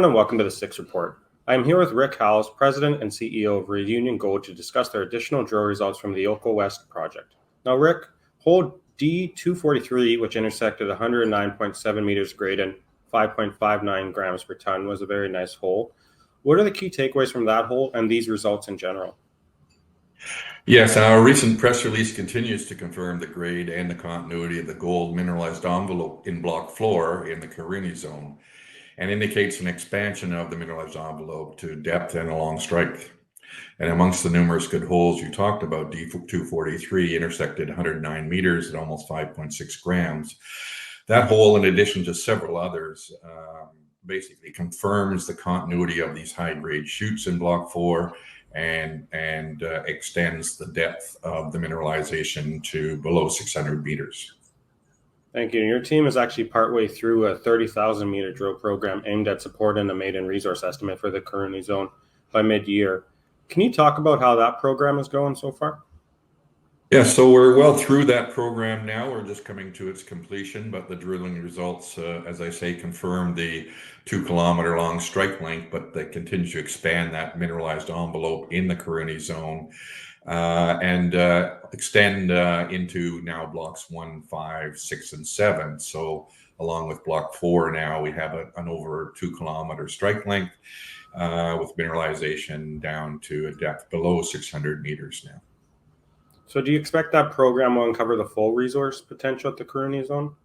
everyone, and welcome to the Six Report. I am here with Rick Howells, President and CEO of Reunion Gold, to discuss their additional drill results from the Oko West project. Now, Rick, hole D243, which intersected 109.7 meters grade and 5.59 grams per ton, was a very nice hole. What are the key takeaways from that hole and these results in general? Yes, our recent press release continues to confirm the grade and the continuity of the gold mineralized envelope in block floor in the Karuni zone, and indicates an expansion of the mineralized envelope to depth and along strike. And amongst the numerous good holes you talked about, D243 intersected 109 meters at almost 5.6 grams. That hole, in addition to several others, basically confirms the continuity of these high-grade chutes in block 4 and extends the depth of the mineralization to below 600 meters. Thank you. And your team is actually partway through a 30,000 meter drill program aimed at supporting the maiden resource estimate for the Karuni zone by mid-year. Can you talk about how that program is going so far? Yeah, so we're well through that program now. We're just coming to its completion, but the drilling results, as I say, confirm the 2 kilometer long strike length, but they continue to expand that mineralized envelope in the Karuni zone and extend into now blocks 1, 5, 6, and 7. So along with block 4 now, we have an over 2 kilometer strike length with mineralization down to a depth below 600 meters now. So do you expect that program will uncover the full resource potential at the Karuni zone?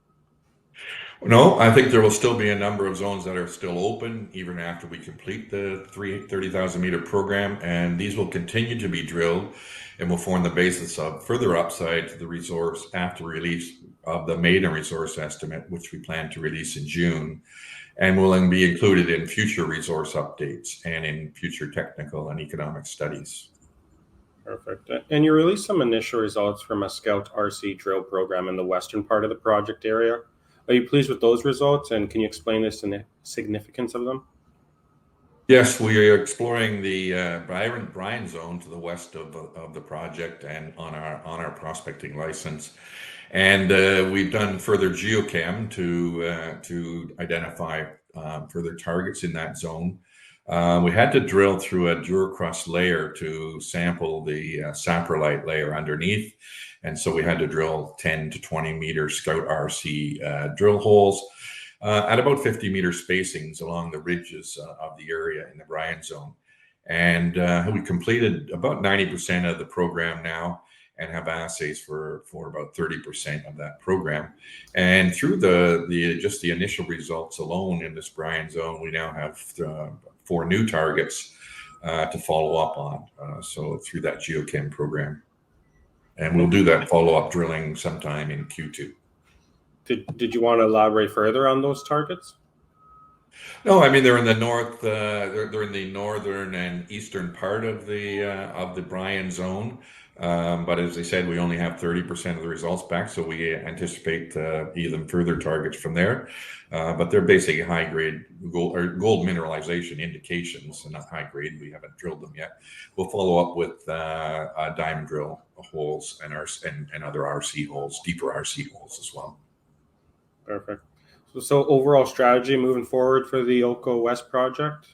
No, I think there will still be a number of zones that are still open even after we complete the 30,000 meter program, and these will continue to be drilled and will form the basis of further upside to the resource after release of the maiden resource estimate, which we plan to release in June, and will be included in future resource updates and in future technical and economic studies. Perfect. And you released some initial results from a Scout RC drill program in the western part of the project area. Are you pleased with those results, and can you explain the significance of them? Yes, we are exploring the Bryan zone to the west of the project and on our prospecting license, and we've done further geochem to identify further targets in that zone. We had to drill through a duricrust layer to sample the saprolite layer underneath, and so we had to drill 10 to 20 meter Scout RC drill holes at about 50 meter spacings along the ridges of the area in the Bryan zone. And we completed about 90% of the program now and have assays for about 30% of that program. And through just the initial results alone in this Bryan zone, we now have 4 new targets to follow up on. So through that geochem program. And we'll do that follow-up drilling sometime in Q2. Did you want to elaborate further on those targets? No, I mean they're in the north. They're in the northern and eastern part of the Bryan zone. But as I said, we only have 30% of the results back, so we anticipate even further targets from there. But they're basically high-grade gold mineralization indications, and not high-grade. We haven't drilled them yet. We'll follow up with diamond drill holes and other RC holes, deeper RC holes as well. Perfect. So overall strategy moving forward for the Oko West project?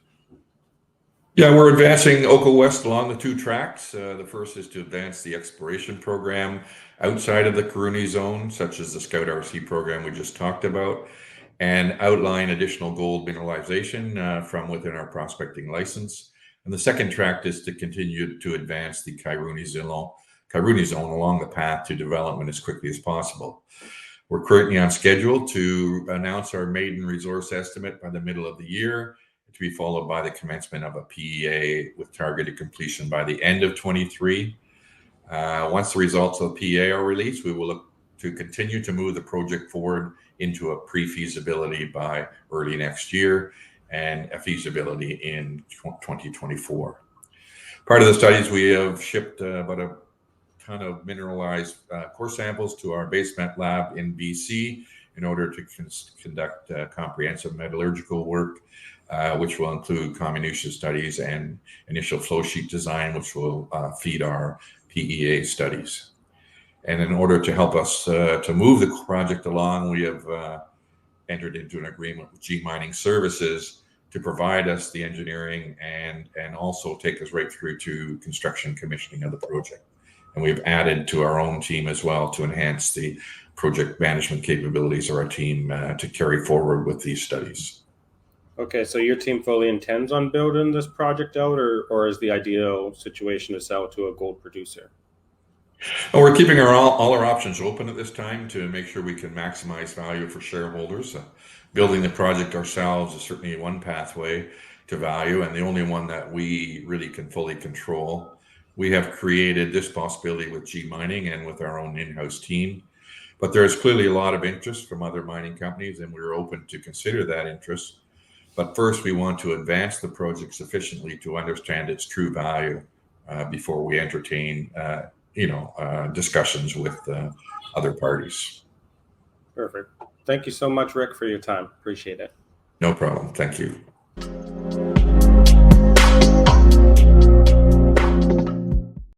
Yeah, we're advancing Oko West along the 2 tracks. The first is to advance the exploration program outside of the Karuni zone, such as the Scout RC program we just talked about, and outline additional gold mineralization from within our prospecting license. And the second track is to continue to advance the Karuni zone along the path to development as quickly as possible. We're currently on schedule to announce our maiden resource estimate by the middle of the year, to be followed by the commencement of a PEA with targeted completion by the end of 23. Once the results of the PEA are released, we will look to continue to move the project forward into a pre-feasibility by early next year and a feasibility in 2024. Part of the studies, we have shipped about a ton of mineralized core samples to our basement lab in BC in order to conduct comprehensive metallurgical work, which will include comminution studies and initial flow sheet design, which will feed our PEA studies. And in order to help us to move the project along, we have entered into an agreement with G Mining Services to provide us the engineering and also take us right through to construction commissioning of the project. And we've added to our own team as well to enhance the project management capabilities of our team to carry forward with these studies. Okay, so your team fully intends on building this project out, or is the ideal situation to sell to a gold producer? Well, we're keeping all our options open at this time to make sure we can maximize value for shareholders. Building the project ourselves is certainly one pathway to value, and the only one that we really can fully control. We have created this possibility with G Mining and with our own in-house team, but there's clearly a lot of interest from other mining companies, and we're open to consider that interest. But first, we want to advance the project sufficiently to understand its true value before we entertain discussions with other parties. Perfect. Thank you so much, Rick, for your time. Appreciate it. No problem. Thank you.